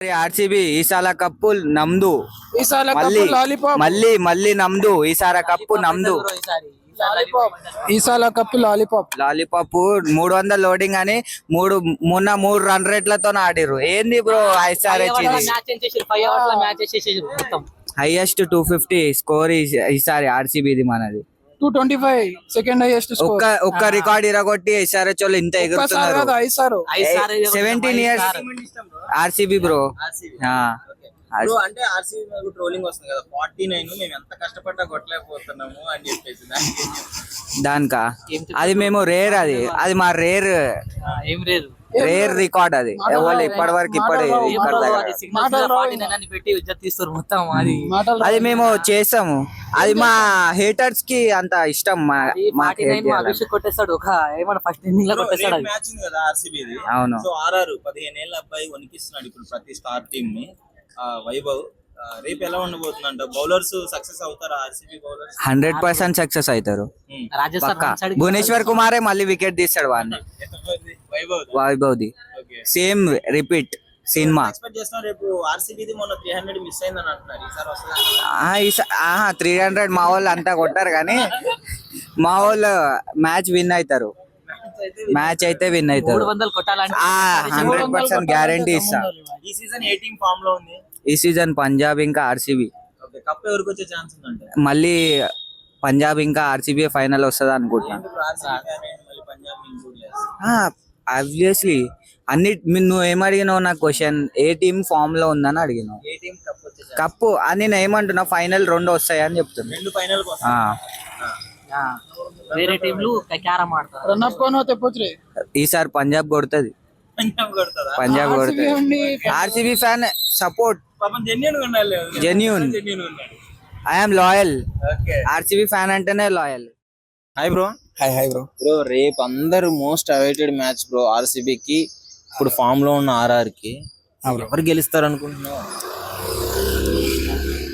RCB Esala cup నమ్దు ఈసాల మళ్ళీ cup lollipop మళ్ళీ మళ్ళీ నమ్దు ఈసాల కప్పు నమ్దు ఈసాల కప్పు లాలీపాప్ లాలీపాప్ 300 లోడింగ్ అని మూడు రన్ రేట్లతో ఆడిరు. ఏంది బ్రో ఈసారి హైయెస్ట్ 250 స్కోర్ ఈసారి ఆర్సీబీది మనది 225 సెకండ్ హైయెస్ట్ ఒక్క రికార్డ్ ఇరగొట్టి ఎస్ఆర్హెచ్ వాళ్ళు ఇంత ఎగురుతున్నారు. 17 years ఆర్సీబీ బ్రో. అంటే ఆర్సీబీ ట్రోలింగ్ వస్తుంది కదా 49 మేము ఎంత కష్టపడ్డా కొట్టలేకపోతున్నాము అని చెప్పేసి దానికా అది మేము రేర్ అది మా రేర్ రికార్డ్ అది ఎవరు ఇప్పటి వరకు అది మేము చేసాము. అది మా హేటర్స్ కి అంత ఇష్టం. కొట్టేస్తాడు ఒక ఏమన్నా ఫస్ట్ ఇన్నింగ్ లో కొట్టేస్తాడు. మ్యాచ్ ఉంది కదా ఆర్సీబీది. అవును. సో ఆర్ఆర్ 15 ఏళ్ల అబ్బాయి వణికిస్తున్నాడు ఇప్పుడు ప్రతి స్టార్ టీమ్ ని. వైభవ్ రేపు ఎలా ఉండబోతుందంట? బౌలర్స్ సక్సెస్ అవుతారా? ఆర్సీబీ బౌలర్స్ 100% సక్సెస్ అవుతారు. భువనేశ్వర్ కుమారే మళ్ళీ వికెట్ తీస్తాడు వాడిని. Vaibhav the same repeat cinema. Expect చేస్తున్నా రేపు ఆర్సీబీది మొన్న 300 మిస్ అయిందని అంటున్నారు. ఈసారి 300 మా వాళ్ళు అంతా కొట్టారు కానీ మా వాళ్ళు మ్యాచ్ విన్ అవుతారు. మ్యాచ్ అయితే విన్ అవుతారు. 100% గ్యారంటీ ఇస్తా. ఈ సీజన్ ఏ టీం ఫామ్ లో ఉంది? ఈ సీజన్ పంజాబ్ ఇంకా ఆర్సీబీ. కప్ ఎవరికి వచ్చే ఛాన్స్ ఉందంటే మళ్ళీ పంజాబ్ ఇంకా ఆర్సీబీ ఫైనల్ వస్తుంది అనుకుంటున్నాను. ఆబ్వియస్లీ అన్ని నువ్వు ఏమడిగినావు నా క్వశ్చన్ ఏ టీం ఫామ్ లో ఉందని అడిగినావు. కప్పు అని నేను ఏమంటున్నా ఫైనల్ 2 వస్తాయి అని చెప్తున్నా. వేరే టీంలు క్యారమ్ ఆడతారు. ఈసారి పంజాబ్ కొడుతుంది. పంజాబ్ కొడుతుంది. RCB fan support genuine. I'm loyal. RCB fan అంటేనే loyal. Hi bro. Hi bro. రేపు అందరు మోస్ట్ అవైటెడ్ మ్యాచ్ బ్రో ఆర్సీబీకి. ఇప్పుడు ఫామ్ లో ఉన్న ఆర్ఆర్ కి ఎవరు గెలుస్తారు అనుకుంటున్నావు?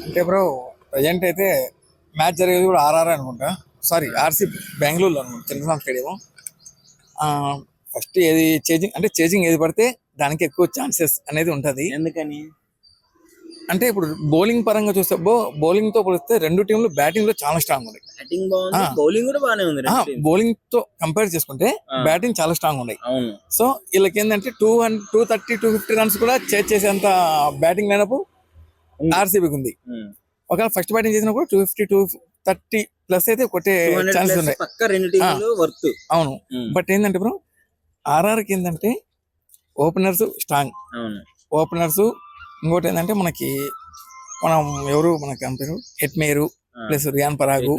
అంటే బ్రో ప్రజెంట్ అయితే మ్యాచ్ జరిగేది కూడా ఆర్ఆర్ అనుకుంటా. సారీ ఆర్సీబీ బెంగళూరులో అనుకుంటా చంద్రబాబు స్టేడియం. ఫస్ట్ ఏది చేజింగ్ ఏది పడితే దానికి ఎక్కువ ఛాన్సెస్ అనేది ఉంటది. ఎందుకని అంటే ఇప్పుడు బౌలింగ్ పరంగా చూస్తే బౌలింగ్ తో పోలిస్తే రెండు టీంలు బ్యాటింగ్ లో చాలా స్ట్రాంగ్ ఉన్నాయి. బౌలింగ్ కూడా బాగానే ఉంది. బౌలింగ్ తో కంపేర్ చేసుకుంటే బ్యాటింగ్ చాలా స్ట్రాంగ్ ఉన్నాయి. సో వీళ్ళకి ఏంటంటే 230, 250 రన్స్ కూడా చేజ్ చేసేంత బ్యాటింగ్ లైనప్ ఆర్సీబీకి ఉంది. ఒకవేళ ఫస్ట్ బ్యాటింగ్ చేసినా కూడా 250, 230 ప్లస్ అయితే కొట్టే ఛాన్సెస్ ఉన్నాయి. అవును. బట్ ఏంటంటే బ్రో ఆర్ఆర్కి ఏంటంటే ఓపెనర్స్ స్ట్రాంగ్. ఓపెనర్స్ ఇంకోటి ఏంటంటే మనకి మనకి అంటారు హెట్మేరు ప్లస్ రియాన్ పరాగు,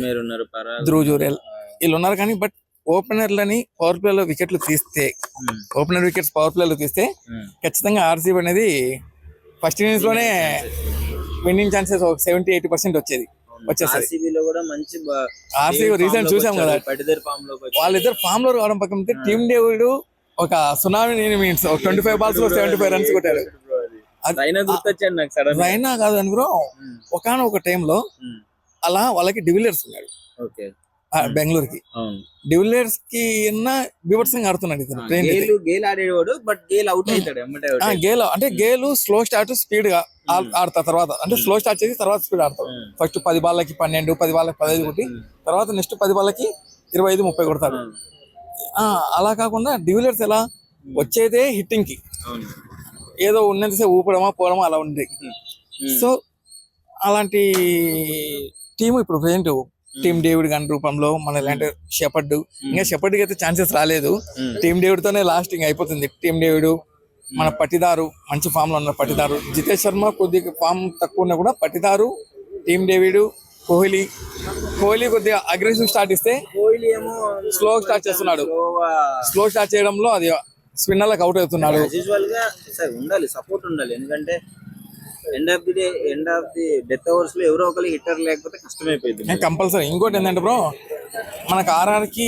ధ్రువ్ జురేల్ వీళ్ళు ఉన్నారు. కానీ బట్ ఓపెనర్లని పవర్ ప్లేలో వికెట్లు తీస్తే ఓపెనర్ వికెట్స్ పవర్ ప్లేలో తీస్తే ఖచ్చితంగా ఆర్సీబీ అనేది ఫస్ట్ ఇన్నింగ్స్ లోనే విన్నింగ్ ఛాన్సెస్ 70-80% వచ్చేది. ఆర్సీబీ రీసెంట్ చూసాం కదా వాళ్ళిద్దరు ఫామ్ లో రావడం పక్కన టీమ్ డేవిడ్ ఒక సునామీ మీన్స్ 25 balls లో 75 runs కొట్టారు. రైనా కాదు అని బ్రో ఒకనొక టైంలో అలా వాళ్ళకి డివిలియర్స్ ఉన్నాడు బెంగళూరుకి. డివిలియర్స్ కి బీభత్స్ సింగ్ ఆడుతున్నాడు ఇతను. గేల్ అంటే గేలు స్లో స్టార్ట్ స్పీడ్ గా ఆడతా తర్వాత అంటే స్లో స్టార్ట్ చేసి తర్వాత స్పీడ్ ఆడతాడు. ఫస్ట్ 10 బాళ్ళకి 12, 10 బాళ్ళకి 15 కొట్టి తర్వాత నెక్స్ట్ 10 బాళ్ళకి 25-30 కొడతాడు. అలా కాకుండా డివిలియర్స్ ఎలా వచ్చేదే హిట్టింగ్ కి ఏదో ఉన్నంతసేపు ఊపడమా పోవడమా అలా ఉంది. సో అలాంటి టీము ఇప్పుడు ప్రజెంట్ టీమ్ డేవిడ్ గాని రూపంలో మన ఇలాంటి షెపర్డ్ ఇంకా షెపర్డ్కి అయితే ఛాన్సెస్ రాలేదు. టీమ్ డేవిడ్ తోనే లాస్టింగ్ అయిపోతుంది. టీమ్ డేవిడ్ మన పట్టిదారు మంచి ఫామ్ లో ఉన్న పట్టిదారు. జితేష్ శర్మ కొద్దిగా ఫామ్ తక్కువ ఉన్నా కూడా పట్టిదారు, టీమ్ డేవిడ్, కోహ్లీ కొద్దిగా అగ్రెసివ్ స్టార్ట్ ఇస్తే స్లో స్టార్ట్ చేస్తున్నాడు. స్లో స్టార్ట్ చేయడంలో అది స్పిన్నర్లకు అవుట్ అవుతున్నాడు. ఉండాలి సపోర్ట్ ఉండాలి. ఎందుకంటే end of the death overs లో ఎవరో ఒకరు హిట్టర్ లేకపోతే కష్టమైపోయింది కంపల్సరీ. ఇంకోటి ఏంటంటే బ్రో మనకు ఆర్ఆర్కి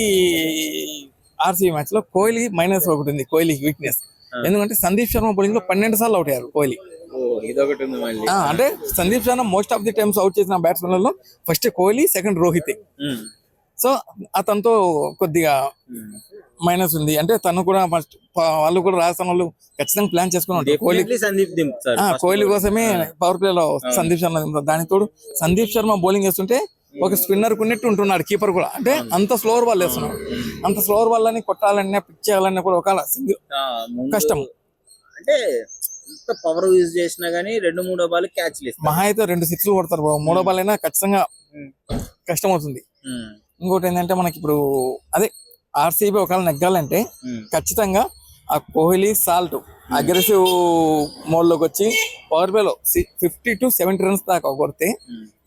ఆర్సీబీ మ్యాచ్ లో కోహ్లీ మైనస్ ఒకటి ఉంది. కోహ్లీకి వీక్నెస్ ఎందుకంటే సందీప్ శర్మ బౌలింగ్ లో 12 సార్లు అవుట్ అయ్యారు కోహ్లీ. అంటే Sandeep Sharma most of the times out చేసిన బ్యాట్స్మెన్లలో first Kohli, second Rohit. So అతనితో కొద్దిగా మైనస్ ఉంది. అంటే తను కూడా ఫస్ట్ వాళ్ళు కూడా రాజస్థాన్ వాళ్ళు ఖచ్చితంగా ప్లాన్ చేసుకుని ఉంటారు కోహ్లీ. Definitely సందీప్ దింపుతారు కోహ్లీ కోసమే పవర్ ప్లే లో సందీప్ శర్మ దింపుతారు. దానికి తోడు సందీప్ శర్మ బౌలింగ్ వేస్తుంటే ఒక స్పిన్నర్ కున్నట్టు ఉంటున్నాడు కీపర్ కూడా. అంటే అంత స్లోవర్ బాల్ వేస్తున్నాడు. అంత స్లోవర్ బాల్ అని కొట్టాలన్నా పిచ్ చేయాలన్నా కూడా ఒక కష్టం. అంటే ఎంత పవర్ యూజ్ చేసినా గానీ 2-3 బాల్ క్యాచ్ లేదు. మహా అయితే 2 సిక్స్లు కొడతారు బ్రో. 3వ బాల్ అయినా ఖచ్చితంగా కష్టం అవుతుంది. ఇంకోటి ఏంటంటే మనకి ఇప్పుడు అదే ఆర్సీబీ ఒకవేళ నెగ్గాలంటే ఖచ్చితంగా ఆ కోహ్లీ సాల్ట్ అగ్రెసివ్ మోడ్ లోకి వచ్చి పవర్ ప్లే లో 50 to 70 రన్స్ దాకా కొడితే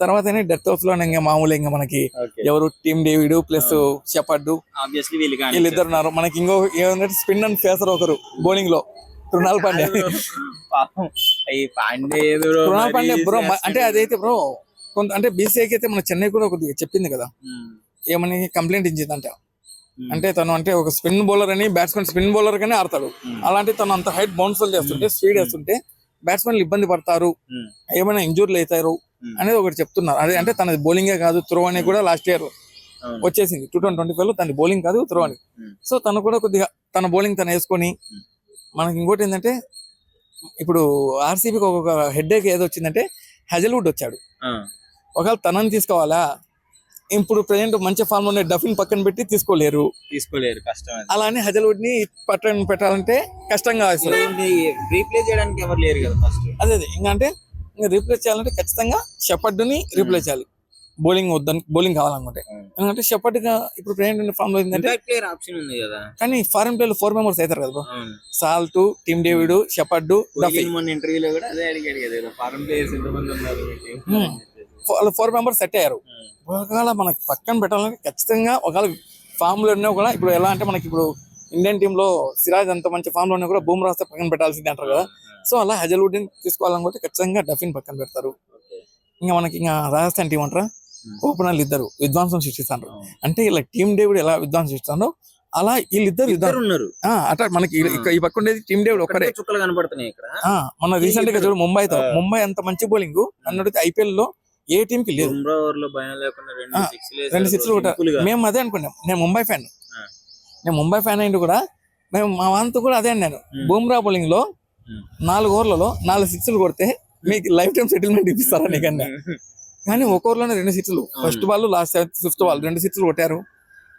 తర్వాత డెత్ ఓవర్స్ లో ఇంకా మామూలు ఇంకా మనకి ఎవరు team David plus shepherd obviously వీళ్ళిద్దరు ఉన్నారు. మనకి ఇంకో ఏమంటే స్పిన్ అండ్ ఫేసర్ ఒకరు బౌలింగ్ లో కృణాల్ పాండే. కృణాల్ పాండే బ్రో అంటే అదైతే బ్రో కొంత అంటే బీసీఐకి అయితే మన చెన్నై కూడా కొద్దిగా చెప్పింది కదా, ఏమని కంప్లైంట్ ఇచ్చిందంట. అంటే తను అంటే ఒక స్పిన్ బౌలర్ అని బ్యాట్స్మెన్ స్పిన్ బౌలర్ గానే ఆడతాడు. అలాంటి తను అంత హైట్ బౌన్సర్ చేస్తుంటే స్పీడ్ వేస్తుంటే బ్యాట్స్మెన్లు ఇబ్బంది పడతారు, ఏమైనా ఇంజూర్లు అవుతారు అనేది ఒకటి చెప్తున్నారు. అదే అంటే తనది బౌలింగే కాదు త్రో అని కూడా లాస్ట్ ఇయర్ వచ్చేసింది 2025 లో. తన బౌలింగ్ కాదు త్రో అని. సో తను కూడా కొద్దిగా తన బౌలింగ్ తను వేసుకొని మనకి ఇంకోటి ఏంటంటే ఇప్పుడు ఆర్సీబీకి ఒక హెడ్ఏక్ ఏదో వచ్చిందంటే హెజల్వుడ్ వచ్చాడు. ఒకవేళ తనని తీసుకోవాలా, ఇప్పుడు ప్రెసెంట్ మంచి ఫామ్ లో డఫిన్ పక్కన పెట్టి తీసుకోలేరు కష్టం. అలానే హెజల్వుడ్ ని పెట్టాలంటే కష్టంగా రీప్లేస్ చేయడానికి ఎవరు లేరు కదా ఫస్ట్. అదే ఇంకా అంటే ఇంకా రీప్లేస్ చేయాలంటే ఖచ్చితంగా షెపర్డ్ ని రీప్లేస్ చేయాలి. బౌలింగ్ కావాలనుకుంటే. ఎందుకంటే షెపర్డ్ గా ఇప్పుడు ప్రెసెంట్ ఫామ్ లో ఏంటంటే ప్లేయర్ ఆప్షన్ ఉంది కదా, కానీ ఫారెన్ ప్లేయర్ 4 మెంబర్స్ అవుతారు కదా bro. Salt, team David, shepherd, Duffy. మొన్న ఇంటర్వ్యూలో కూడా అదే అడిగాడు కదా ఫారెన్ ప్లేయర్స్ ఎంతమంది ఉన్నారు. 4 మెంబర్స్ సెట్ అయ్యారు. ఒకవేళ మనకి పక్కన పెట్టాలంటే ఖచ్చితంగా ఒకవేళ ఫామ్ లో ఉన్నా కూడా ఇప్పుడు ఎలా అంటే మనకి ఇప్పుడు ఇండియన్ టీమ్ లో సిరాజ్ అంత మంచి ఫామ్ లో ఉన్నా కూడా బూమ్రా వస్తే పక్కన పెట్టాల్సింది అంటారు కదా. సో అలా హెజల్వుడ్ తీసుకోవాలనుకుంటే ఖచ్చితంగా డఫిన్ పక్కన పెడతారు. ఇంకా మనకి ఇంకా రాజస్థాన్ టీం అంటారా ఓపెనర్లు ఇద్దరు విధ్వంసం సృష్టిస్తారు. అంటే ఇలా టీమ్ డేవిడ్ ఎలా విధ్వంసం సృష్టిస్తారో అలా వీళ్ళిద్దరు ఉన్నారు. అట్లా మనకి ఈ పక్క ఉండేది టీమ్ డేవిడ్ ఒక్కడే. చుక్కలు కనపడుతున్నాయి ఇక్కడ. మన రీసెంట్ గా చూడు ముంబై అంత మంచి బౌలింగ్ అన్నట్టు ఐపీఎల్ లో ఏ టీం కి లేదు. 2 సిక్స్లు కొట్టారు. మేము అదే అనుకున్నాం. నేను ముంబై ఫ్యాన్ అయింది కూడా. మేము మా వంతు కూడా అదే అన్నాను. బూమ్రా బౌలింగ్ లో 4 ఓవర్లలో 4 సిక్స్లు కొడితే మీకు లైఫ్ టైం సెటిల్మెంట్ ఇప్పిస్తారా నీకన్నా. కానీ ఒక ఓవర్లోనే 2 సిక్స్లు, first ball last 5th ball 2 సిక్స్లు కొట్టారు.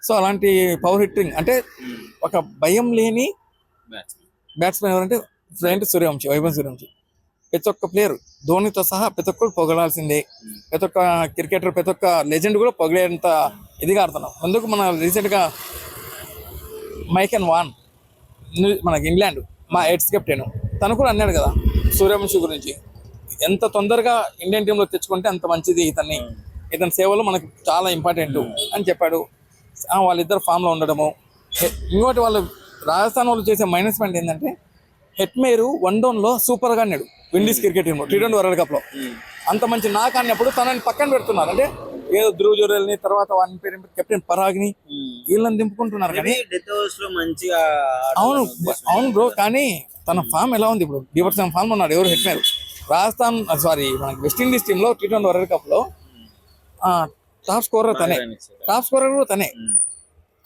సో అలాంటి పవర్ హిట్టింగ్ అంటే ఒక భయం లేని బ్యాట్స్మెన్ ఎవరంటే వైభవ్ సూర్యవంశీ. ప్రతి ఒక్క ప్లేయర్ ధోనితో సహా ప్రతి ఒక్కరు పొగడాల్సిందే. ప్రతి ఒక్క క్రికెటర్ ప్రతి ఒక్క లెజెండ్ కూడా పొగిడేంత ఇదిగా ఆడుతున్నాం. అందుకు మన రీసెంట్ గా మైకెన్ వాన్ మనకి ఇంగ్లాండ్ మా ఎక్స్ కెప్టెన్ తను కూడా అన్నాడు కదా సూర్యవంశీ గురించి, ఎంత తొందరగా ఇండియన్ టీంలో తెచ్చుకుంటే అంత మంచిది, ఇతని సేవలు మనకు చాలా ఇంపార్టెంట్ అని చెప్పాడు. వాళ్ళిద్దరు ఫామ్ లో ఉండడము. ఇంకోటి వాళ్ళు రాజస్థాన్ వాళ్ళు చేసే మైనస్ పాయింట్ ఏంటంటే హెట్మేరు 1 డౌన్ లో సూపర్ గా అన్నాడు Windies cricket team T20 world cup లో. అంత మంచి నాక్ అన్నప్పుడు తనని పక్కన పెడుతున్నారు. అంటే ఏదో ధ్రువ్ జురేల్ ని తర్వాత వాని పేరు కెప్టెన్ పరాగ్ ని వీళ్ళని దింపుకుంటున్నారు. కానీ అవును బ్రో, కానీ తన ఫామ్ ఎలా ఉంది ఇప్పుడు? బీభత్సం ఫామ్ ఉన్నాడు ఎవరు హెట్మేర్. రాజస్థాన్ మనకి వెస్టిండీస్ టీమ్ లో T20 వరల్డ్ కప్ లో టాప్ స్కోరర్ కూడా తనే.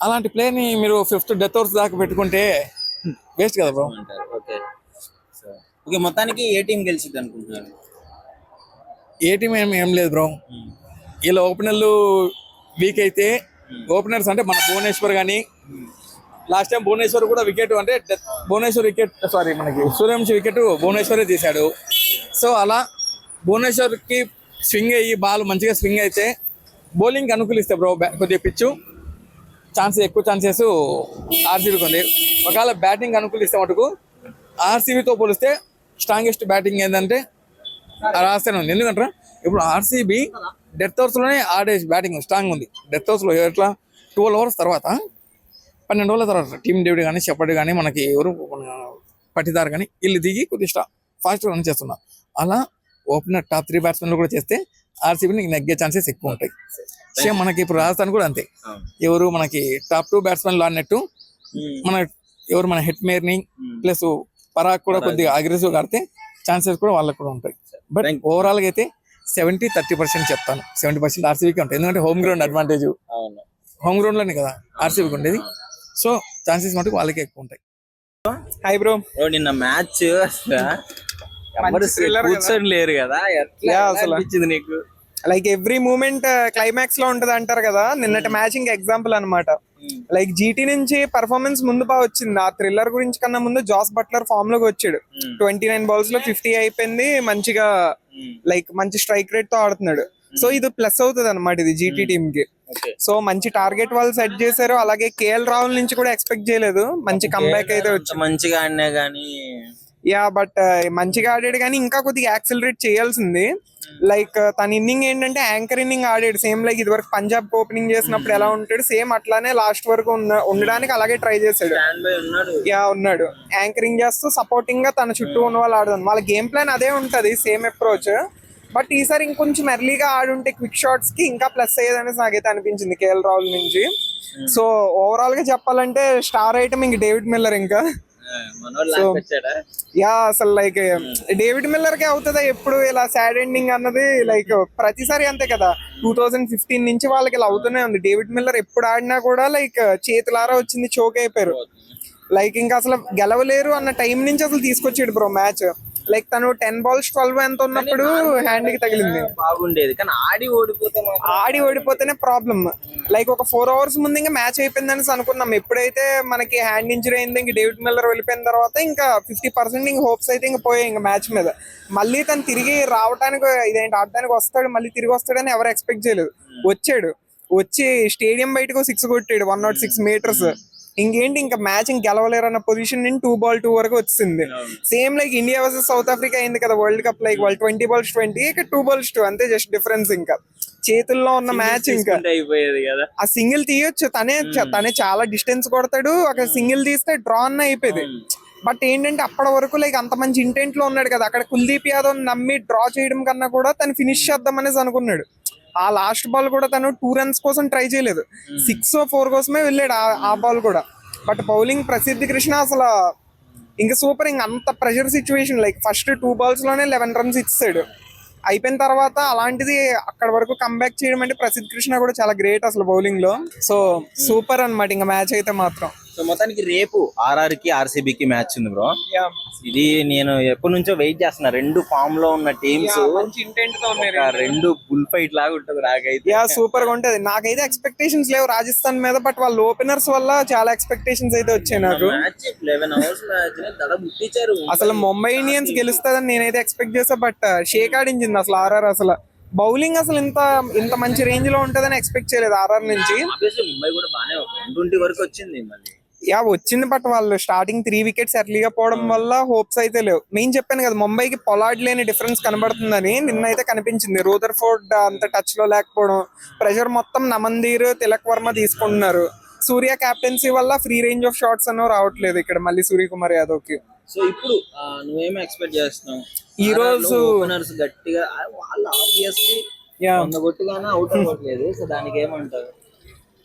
అలాంటి ప్లేయర్ ని మీరు 5th డెత్ ఓవర్స్ దాకా పెట్టుకుంటే వేస్ట్ కదా బ్రో. ఓకే, మొత్తానికి ఏ టీం గెలిచిద్ది అనుకుంటున్నారు? ఏ టీం ఏం లేదు బ్రో. వీళ్ళ ఓపెనర్లు వీక్ అయితే ఓపెనర్స్ అంటే మన భువనేశ్వర్ కానీ లాస్ట్ టైం భువనేశ్వర్ కూడా వికెట్ అంటే మనకి సూర్యవంశీ వికెట్ భువనేశ్వరే తీశాడు. సో అలా భువనేశ్వర్కి స్వింగ్ అయ్యి బాల్ మంచిగా స్వింగ్ అయితే బౌలింగ్ అనుకూలిస్తే బ్రో కొద్దిగా పిచ్చు ఎక్కువ ఛాన్సెస్ ఆర్సీబీకి ఉంది. ఒకవేళ బ్యాటింగ్ అనుకూలిస్తే మటుకు ఆర్సీబీతో పోలిస్తే స్ట్రాంగెస్ట్ బ్యాటింగ్ ఏంటంటే రాజస్థాన్ ఉంది. ఎందుకంటే ఇప్పుడు ఆర్సీబీ డెత్ ఓవర్స్ లోనే ఆడే బ్యాటింగ్ స్ట్రాంగ్ ఉంది. డెత్ ఓవర్స్ లో ఎట్లా 12 hours తర్వాత 12 రోజుల తర్వాత టీమ్ డేవిడ్ కానీ షెపర్డ్ కానీ మనకి ఎవరు పట్టిదారు కానీ వీళ్ళు దిగి కొద్దిగా ఫాస్ట్ రన్ చేస్తున్నారు. అలా ఓపెనర్ టాప్ 3 బ్యాట్స్మెన్లు కూడా చేస్తే ఆర్సీబీని నెగ్గే ఛాన్సెస్ ఎక్కువ ఉంటాయి. సేమ్ మనకి ఇప్పుడు రాజస్థాన్ కూడా అంతే. ఎవరు మనకి టాప్ 2 బ్యాట్స్మెన్లు ఆడినట్టు మన హెట్మేర్ ని ప్లస్ పరాగ్ కూడా కొద్దిగా అగ్రెసివ్ గా ఆడితే ఛాన్సెస్ కూడా వాళ్ళకి కూడా ఉంటాయి. బట్ ఓవరాల్ గా అయితే 70-30% చెప్తాను. 70% ఆర్సీబీకి ఉంటాయి. ఎందుకంటే home ground advantage. Home ground లోనే కదా ఆర్సీబీకి ఉండేది. సో ఛాన్సెస్ మటుకు వాళ్ళకే ఎక్కువ ఉంటాయి. Hi bro. నిన్న మ్యాచ్ thriller కదా. కూర్చొని లేరు కదా, ఎట్లా Yeah, ఎలా అసలు. అనిపించింది నీకు? లైక్ ఎవ్రీ మూమెంట్ క్లైమాక్స్ లో ఉంటది అంటారు కదా, నిన్నటి మ్యాచింగ్ ఎగ్జాంపుల్ అన్నమాట. లైక్ జీటీ నుంచి పర్ఫార్మెన్స్ ముందు బాగా వచ్చింది. ఆ థ్రిల్లర్ గురించి కన్నా ముందు జాస్ బట్లర్ ఫామ్ లోకి వచ్చాడు. 29 balls లో 50 అయిపోయింది. మంచిగా లైక్ మంచి స్ట్రైక్ రేట్ తో ఆడుతున్నాడు. సో ఇది ప్లస్ అవుతుంది అనమాట ఇది జీటీ టీమ్ కి. సో మంచి టార్గెట్ వాళ్ళు సెట్ చేశారు. అలాగే కేఎల్ రాహుల్ నుంచి కూడా ఎక్స్పెక్ట్ చేయలేదు, మంచి కంబ్యాక్ అయితే అంత వచ్చింది. మంచిగా ఆడినా గానీ యా బట్ మంచిగా ఆడాడు కానీ ఇంకా కొద్దిగా యాక్సిలరేట్ చేయాల్సింది. లైక్ తన ఇన్నింగ్ ఏంటంటే యాంకర్ ఇన్నింగ్ ఆడాడు. సేమ్ లైక్ ఇది వరకు పంజాబ్ ఓపెనింగ్ చేసినప్పుడు ఎలా ఉంటాడు సేమ్ అట్లానే లాస్ట్ వరకు ఉండడానికి అలాగే ట్రై చేశాడు. స్టాండ్ బై ఉన్నాడు. యా ఉన్నాడు, యాంకరింగ్ చేస్తూ సపోర్టింగ్ గా తన చుట్టూ ఉన్న వాళ్ళు ఆడదాం. వాళ్ళ గేమ్ ప్లాన్ అదే ఉంటది, సేమ్ అప్రోచ్. బట్ ఈసారి ఇంకొంచెం ఎర్లీగా ఆడుంటే క్విక్ షాట్స్ కి ఇంకా ప్లస్ అయ్యేదనేసి నాకైతే అనిపించింది కేఎల్ రాహుల్ నుంచి. సో ఓవరాల్ గా చెప్పాలంటే స్టార్ ఐటమ్ ఇంక డేవిడ్ మిల్లర్. ఇంకా మనోడు లాక్కొచ్చాడా? యా అసలు లైక్ డేవిడ్ మిల్లర్ కే అవుతుందా ఎప్పుడు ఇలా సాడ్ ఎండింగ్ అన్నది, లైక్ ప్రతిసారి అంతే కదా. 2015 నుంచి వాళ్ళకి ఇలా అవుతూనే ఉంది. డేవిడ్ మిల్లర్ ఎప్పుడు ఆడినా కూడా లైక్ చేతులారా వచ్చింది, చోక్ అయిపోయారు. లైక్ ఇంకా అసలు గెలవలేరు అన్న టైం నుంచి అసలు తీసుకొచ్చాడు బ్రో మ్యాచ్. లైక్ తను 10 balls 12 ఎంత ఉన్నప్పుడు హ్యాండ్ కి తగిలింది. బాగుండేది కానీ ఆడి ఓడిపోతేనే ప్రాబ్లమ్. లైక్ ఒక 4 hours ముందు ఇంకా మ్యాచ్ అయిపోయిందని అనుకున్నాం. ఎప్పుడైతే మనకి హ్యాండ్ ఇంజరీ అయింది, ఇంక డేవిడ్ మిల్లర్ వెళ్ళిపోయిన తర్వాత ఇంకా 50% ఇంక హోప్స్ అయితే ఇంకా పోయాయి ఇంకా మ్యాచ్ మీద. మళ్ళీ తను తిరిగి రావడానికి ఇదేంటి ఆడడానికి వస్తాడు, మళ్ళీ తిరిగి వస్తాడని ఎవరు ఎక్స్పెక్ట్ చేయలేదు. వచ్చి స్టేడియం బయటకు 6 కొట్టాడు, 106 meters. ఇంకేంటి ఇంకా మ్యాచ్ గెలవలేరు అన్న పొజిషన్ నుంచి 2 ball 2 వరకు వచ్చింది. Same like India versus south Africa అయింది కదా వరల్డ్ కప్. లైక్ వాళ్ళు 20 balls 20, ఇక 2 balls 2 అంతే, జస్ట్ డిఫరెన్స్. ఇంకా చేతుల్లో ఉన్న మ్యాచ్ ఇంకా అయిపోయేది కదా. ఆ సింగిల్ తీయొచ్చు, తనే చాలా డిస్టెన్స్ కొడతాడు. అక్కడ సింగిల్ తీస్తే డ్రా అన్న అయిపోయేది. బట్ ఏంటంటే అప్పటి వరకు లైక్ అంత మంచి ఇంటెంట్ లో ఉన్నాడు కదా, అక్కడ కుల్దీప్ యాదవ్ నమ్మి డ్రా చేయడం కన్నా కూడా తను ఫినిష్ చేద్దాం అనేసి అనుకున్నాడు. ఆ లాస్ట్ బాల్ కూడా తను 2 runs కోసం ట్రై చేయలేదు, 6 or 4 కోసమే వెళ్ళాడు ఆ బాల్ కూడా. బట్ బౌలింగ్ ప్రసిద్ధి కృష్ణ అసలు ఇంకా సూపర్. ఇంకా అంత pressure situation, like first 2 balls లోనే 11 runs ఇచ్చాడు. అయిపోయిన తర్వాత అలాంటిది అక్కడ వరకు కంబ్యాక్ చేయడం అంటే ప్రసిద్ధ్ కృష్ణ కూడా చాలా గ్రేట్ అసలు బౌలింగ్ లో. సో సూపర్ అన్నమాట ఇంకా మ్యాచ్ అయితే మాత్రం. సో మొత్తానికి రేపు ఆర్ఆర్ కి ఆర్సీబీకి మ్యాచ్ ఉంది బ్రో. ఇది నేను ఎప్పటి నుంచో వెయిట్ చేస్తున్నా. 2 ఫామ్ లో ఉన్న టీమ్స్, రెండు బుల్ ఫైట్ లాగా ఉంటది నాకైతే. సూపర్ గా ఉంటది. నాకైతే ఎక్స్పెక్టేషన్స్ లేవు రాజస్థాన్ మీద, బట్ వాళ్ళ ఓపెనర్స్ వల్ల చాలా ఎక్స్పెక్టేషన్స్ అయితే వచ్చాయి నాకు. 11 hours మ్యాచ్ ముట్టించారు. అసలు ముంబై ఇండియన్స్ గెలుస్తుందని నేనైతే ఎక్స్పెక్ట్ చేసా, బట్ షేక్ ఆడించింది అసలు ఆర్ఆర్. అసలు బౌలింగ్ అసలు ఇంత మంచి రేంజ్ లో ఉంటదని ఎక్స్పెక్ట్ చేయలేదు ఆర్ఆర్ నుంచి. ముంబై కూడా బానే 120 వరకు వచ్చింది మళ్ళీ. వచ్చింది, బట్ వాళ్ళు స్టార్టింగ్ 3 wickets ఎర్లీగా పోవడం వల్ల హోప్స్ అయితే లేవు. నేను చెప్పాను కదా ముంబైకి పొలార్డ్ లేని డిఫరెన్స్ కనబడుతుందని, నిన్న అయితే కనిపించింది. రూదర్ఫోర్డ్ అంత టచ్ లో లేకపోవడం, ప్రెషర్ మొత్తం నమందీర్, తిలక్ వర్మ తీసుకుంటున్నారు. సూర్య క్యాప్టెన్సీ వల్ల ఫ్రీ రేంజ్ ఆఫ్ షాట్స్ అన్నో రావట్లేదు ఇక్కడ మళ్ళీ సూర్యకుమార్ యాదవ్ కి. సో ఇప్పుడు నువ్వేమో ఎక్స్పెక్ట్ చేస్తున్నావు? ఈ రోజు ఓపెనర్స్ గట్టిగా వాళ్ళు ఆబ్వియస్లీ కొట్టుగానే అవుట్ అవ్వట్లేదు. సో దానికి ఏమంటారు?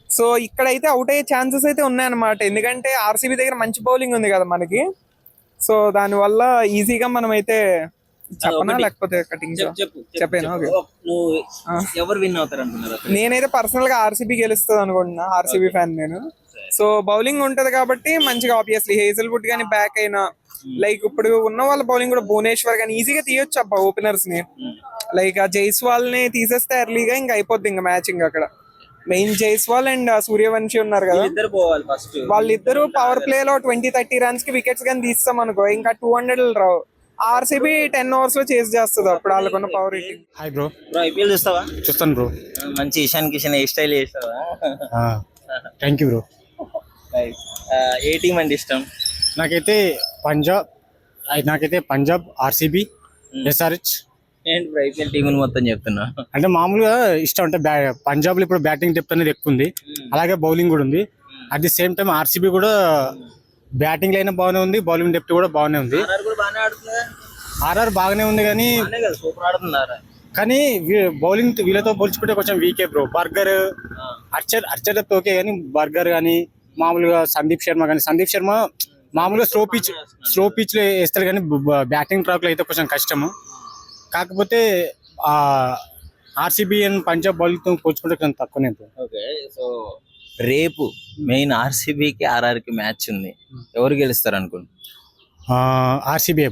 సో ఇక్కడైతే అవుట్ అయ్యే ఛాన్సెస్ అయితే ఉన్నాయన్నమాట. ఎందుకంటే ఆర్సీబీ దగ్గర మంచి బౌలింగ్ ఉంది కదా మనకి. సో దాని వల్ల ఈజీగా మనం అయితే చెప్పనా లేకపోతే కటింగ్ చెప్పాను. నువ్వు ఎవరు విన్ అవుతారు అనుకున్నారు? నేనైతే పర్సనల్ గా ఆర్సీబీ గెలుస్తుంది అనుకుంటున్నా. ఆర్సీబీ ఫ్యాన్ నేను. సో బౌలింగ్ ఉంటది కాబట్టి మంచిగా ఆబ్వియస్లీ హేజల్వుడ్ గానీ బ్యాక్ అయినా, లైక్ ఇప్పుడు ఉన్న వాళ్ళ బౌలింగ్ కూడా భువనేశ్వర్ గానీ ఈజీగా తీయొచ్చు అబ్బా ఓపెనర్స్ ని. లైక్ ఆ జైస్వాల్ ని తీసేస్తే ఎర్లీగా ఇంకా అయిపోద్ది ఇంకా మ్యాచింగ్. అక్కడ మెయిన్ జైస్వాల్ అండ్ సూర్యవంశీ ఉన్నారు కదా, వాళ్ళిద్దరు పవర్ ప్లే లో 20-30 runs కి వికెట్స్ కానీ తీస్తాం అనుకో ఇంకా 200 రావు. ఆర్సీబీ 10 overs లో చేసి చేస్తుంది అప్పుడు వాళ్ళకున్న power rating. Hi bro. IPL చూస్తావా? చూస్తాను బ్రో. మంచి ఇషాన్ కిషన్ హెయిర్ స్టైల్ చేస్తావా? Thank you bro. A team అంటే ఇష్టం? నాకైతే పంజాబ్, ఆర్సీబీ, ఎస్ఆర్హెచ్. ఏంటి ఐపీఎల్ టీం మొత్తం చెప్తున్నా? అంటే మామూలుగా ఇష్టం. అంటే పంజాబ్ లో ఇప్పుడు బ్యాటింగ్ డెప్త్ అనేది ఎక్కువ ఉంది, అలాగే బౌలింగ్ కూడా ఉంది. At the same time RCB కూడా బ్యాటింగ్ లైన్ బాగానే ఉంది, బౌలింగ్ డెప్త్ కూడా బాగానే ఉంది. ఆర్ఆర్ బాగానే ఉంది కానీ బౌలింగ్ వీళ్ళతో పోల్చుకుంటే కొంచెం వీకే బ్రో. బర్గర్, అర్చర్ ఓకే కానీ బర్గర్ కానీ మామూలుగా సందీప్ శర్మ మామూలుగా స్లో పిచ్ లో వేస్తారు కానీ బ్యాటింగ్ ట్రాక్ లో అయితే కొంచెం కష్టము. కాకపోతే ఆర్సీబీ అండ్ పంజాబ్ బౌలింగ్ తో పోల్చుకుంటే కొంచెం తక్కువనే. ఓకే, సో రేపు మెయిన్ ఆర్సీబీకి ఆర్ఆర్కి మ్యాచ్ ఉంది, ఎవరు గెలుస్తారు అనుకుంటున్నారు? ఆర్సీబీ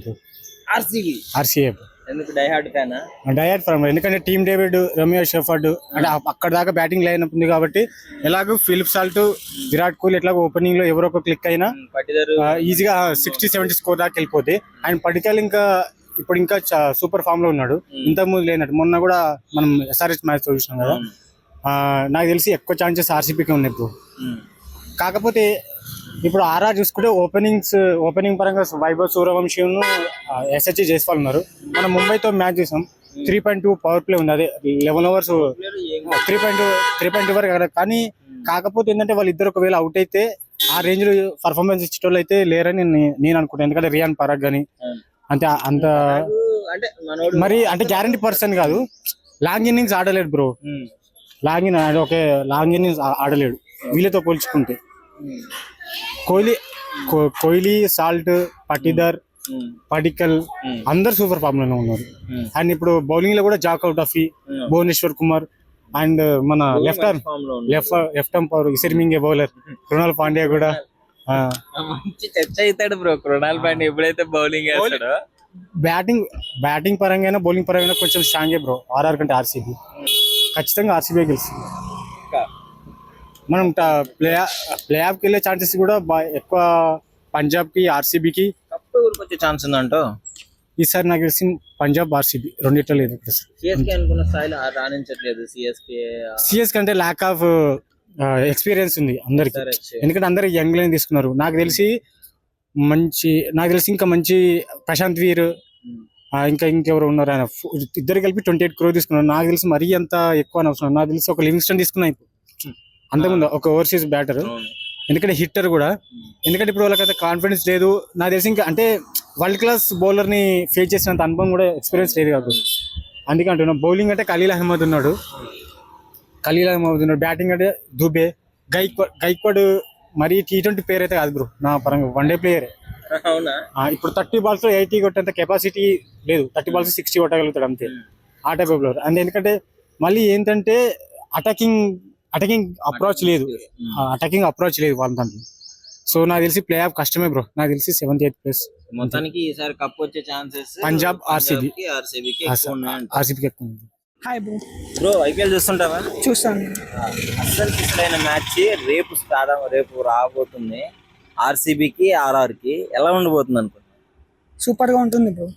ఆర్సీఏ ఎందుకు డైహార్డ్ ఫ్యానా? డయట్ ఫార్మ్, ఎందుకంటే టీమ్ డేవిడ్, రొమియో షెఫర్డ్ అంటే అక్కడ దాకా బ్యాటింగ్ లైన్ ఉంది కాబట్టి ఎలాగో ఫిలిప్ సాల్ట్, విరాట్ కోహ్లీ ఎట్లాగో ఓపెనింగ్ లో ఎవరో ఒక క్లిక్ అయినా పట్టిదారు ఈజీగా 60-70 స్కోర్ దాకా వెళ్ళిపోతే, ఆయన పడికల్ ఇంకా సూపర్ ఫామ్ లో ఉన్నాడు. ఇంతకు ముందు లేనట్టు మొన్న కూడా మనం ఎస్ఆర్హెచ్ మ్యాచ్ చూసినాం కదా. నాకు తెలిసి ఎక్కువ ఛాన్సెస్ ఆర్సీబీకి ఉన్నాయి ఇప్పుడు. కాకపోతే ఇప్పుడు ఆర్ఆర్ చూసుకుంటే ఓపెనింగ్ పరంగా వైభవ్ సూర్యవంశీ ఎస్హెచ్ జైస్వాల్ ఉన్నారు. మనం ముంబైతో మ్యాచ్ చేసాం, 3.2 పవర్ ప్లే ఉంది, అదే 11 ఓవర్స్ 3.2 వరకు కదా. కానీ కాకపోతే ఏంటంటే వాళ్ళిద్దరు ఒకవేళ అవుట్ అయితే ఆ రేంజ్ లో పర్ఫార్మెన్స్ ఇచ్చేటోళ్ళు అయితే లేరని నేను అనుకుంటాను. ఎందుకంటే రియాన్ పరాగ్ కానీ అంత మరి అంటే గ్యారంటీ పర్సన్ కాదు. లాంగ్ ఇన్నింగ్స్ ఆడలేడు బ్రో, లాంగ్ ఇన్నింగ్స్ ఆడలేడు వీళ్ళతో పోల్చుకుంటే. కోహ్లీ, సాల్ట్, పటిదర్, పడికల్ అందరు సూపర్ ఫామ్ లోనే ఉన్నారు. అండ్ ఇప్పుడు బౌలింగ్ లో కూడా Jacob Duffy, Bhuvneshwar Kumar and మన లెఫ్ట్ ఆర్మ్ పవర్ ఇసర్మింగే బౌలర్ కృణాల్ పాండ్యా కూడా మంచి చర్చ అవుతాడు బ్రో. కృణాల్ పాండ్యా ఎప్పుడైతే బౌలింగ్ వేస్తాడో బ్యాటింగ్ పరంగా బౌలింగ్ పరంగా కొంచెం స్ట్రాంగే బ్రో. ఆర్ఆర్ కంటే ఆర్సీబీ ఖచ్చితంగా ఆర్సీబీ గెలుస్తుంది. మనం ప్లే ఆఫ్కి వెళ్ళే ఛాన్సెస్ కూడా ఎక్కువ పంజాబ్కి, ఆర్సీబీకి. కప్పు ఊరికి వచ్చే ఛాన్స్ ఉందంటో ఈసారి నాకు తెలిసి పంజాబ్, ఆర్సీబీ రెండిట్లో లేదు. సిఎస్కే అనుకున్న స్థాయిలో రాణించట్లేదు. సిఎస్కే అంటే ల్యాక్ ఆఫ్ ఎక్స్పీరియన్స్ ఉంది అందరికి, ఎందుకంటే అందరు యంగ్ లైన్ తీసుకున్నారు. నాకు తెలిసి ఇంకా మంచి ప్రశాంత్ వీర్, ఇంకెవరు ఉన్నారు, ఆయన ఇద్దరు కలిపి 28 crore తీసుకున్నారు. నాకు తెలిసి మరీ అంత ఎక్కువ అవసరం. నాకు తెలిసి ఒక లివింగ్స్టన్ తీసుకున్నా అంతకుముందు, ఒక ఓవర్సీస్ బ్యాటర్, ఎందుకంటే హిట్టర్ కూడా. ఎందుకంటే ఇప్పుడు వాళ్ళకైతే కాన్ఫిడెన్స్ లేదు. నాకు తెలిసి ఇంకా అంటే వరల్డ్ క్లాస్ బౌలర్ ని ఫేస్ చేసినంత అనుభవం కూడా ఎక్స్పీరియన్స్ లేదు కాబట్టి అందుకే అంటున్నా. బౌలింగ్ అంటే ఖలీల్ అహ్మద్ ఉన్నాడు, బ్యాటింగ్ అంటే దుబే, గైక్వాడ్ మరి T20 ప్లేయర్ అయితే కాదు బ్రో, నా పరంగా వన్డే ప్లేయర్. ఇప్పుడు 30 balls 80 కొట్టేంత కెపాసిటీ లేదు, 30 balls 60 కొట్టగలుగుతాడు అంతే, ఆ టైప్ ఆఫ్ ప్లేయర్. అండ్ ఎందుకంటే మళ్ళీ ఏంటంటే అటాకింగ్ అప్రోచ్ లేదు వాళ్ళ దాంట్లో. సో నాకు తెలిసి ప్లే ఆఫ్ కష్టమే బ్రో. నాకు తెలిసి 7th 8th ప్లేస్ మొత్తానికి ఈసారి కప్ వచ్చే ఛాన్సెస్ పంజాబ్, ఆర్సీబీకి ఎక్కువ ఉంది. Hi bro. ఐపీఎల్ చూస్తుంటావా? చూస్తాను. అసలు ఇష్టమైన మ్యాచ్ రేపు రాబోతుంది. ఆర్సీబీకి ఆర్ఆర్కి ఎలా ఉండబోతుంది అనుకుంటున్నా? సూపర్ గా ఉంటుంది బ్రో.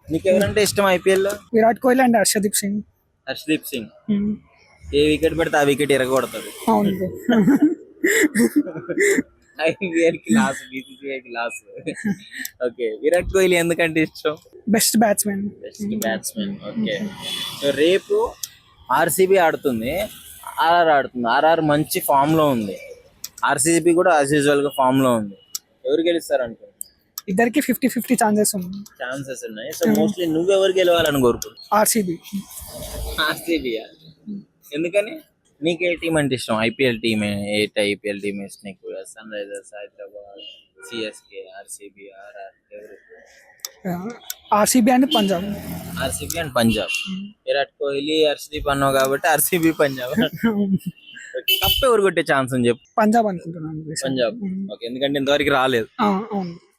నీకు ఎవరంటే ఇష్టం ఐపీఎల్ లో? Virat Kohli and Harshdeep Singh. A wicket పెడితే ఆ వికెట్ ఎరగొడతాడు. అవును బ్రో. ఐపీఎల్ కి లాస్, బీసీసీఐ కి లాస్. ఓకే, విరాట్ కోహ్లీ ఎందుకంటే ఇష్టం? Best batsmen. ఓకే, సో రేపు ఆర్సీబీ ఆడుతుంది, ఆర్ఆర్ ఆడుతుంది. ఆర్ఆర్ మంచి ఫామ్ లో ఉంది, ఆర్సీబీ కూడా యాజ్ యూజువల్ గా ఫామ్ లో ఉంది. ఎవరు గెలుస్తారు అనుకో? ఇద్దరికి 50-50 ఛాన్సెస్ ఉన్నాయి. సో మోస్ట్లీ నువ్వెవరు గెలవాలని కోరుకుంటున్నావు? ఆర్సీబీ. ఎందుకని? నీకు ఏ టీం అంటే ఇష్టం? ఐపీఎల్ టీమ్ ఐపీఎల్ టీమ్ ఇష్టం నీకు? Sunrisers Hyderabad, CSK, RCB, RR? RCB and Punjab. Virat Kohli, Harshdeep అన్నావు కాబట్టి ఆర్సీబీ, పంజాబ్. కప్ ఎవరు కొట్టే ఛాన్స్ అని చెప్పు? పంజాబ్ అనుకుంటున్నాను. పంజాబ్. ఓకే, ఎందుకంటే ఇంతవరకు రాలేదు. అవును.